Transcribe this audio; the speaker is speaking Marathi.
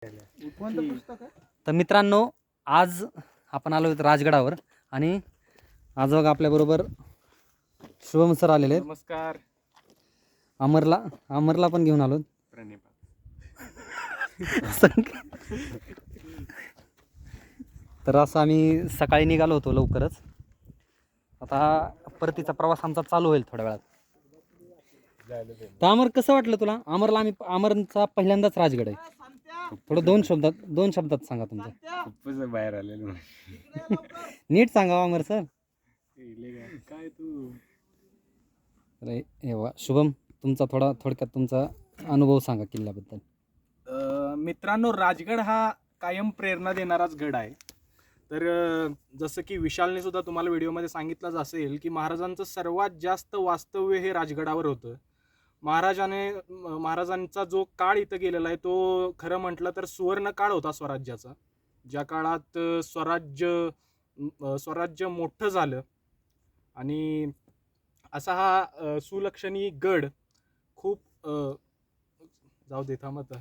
कोणतं पुस्तक आहे? तर मित्रांनो, आज आपण आलो आहोत राजगडावर आणि आज बघा आपल्याबरोबर शुभम सर आलेले आहेत. नमस्कार. अमरला पण घेऊन आलो. तर असं आम्ही सकाळी निघालो होतो लवकरच. आता परतीचा प्रवास आमचा चालू होईल थोड्या वेळात. तर अमर, कसं वाटलं तुला? अमरचा पहिल्यांदाच राजगड आहे. थोडं दोन शब्दात सांगा तुमचं. खूपच बाहेर आलेलो. नीट सांगा अमर सर. काय तू अरे हे वा, शुभम तुमचा थोडक्यात तुमचा अनुभव सांगा किल्ल्याबद्दल. मित्रांनो, राजगड हा कायम प्रेरणा देणाराच गड आहे. तर जसं की विशालने सुद्धा तुम्हाला व्हिडिओमध्ये सांगितलंच असेल की महाराजांचं सर्वात जास्त वास्तव्य हे राजगडावर होतं. महाराजांचा जो काळ इथं गेलेला आहे तो खरं म्हटलं तर सुवर्ण काळ होता स्वराज्याचा. ज्या काळात स्वराज्य मोठं झालं आणि असा हा सुलक्षणी गड खूप जाऊ दे थांबत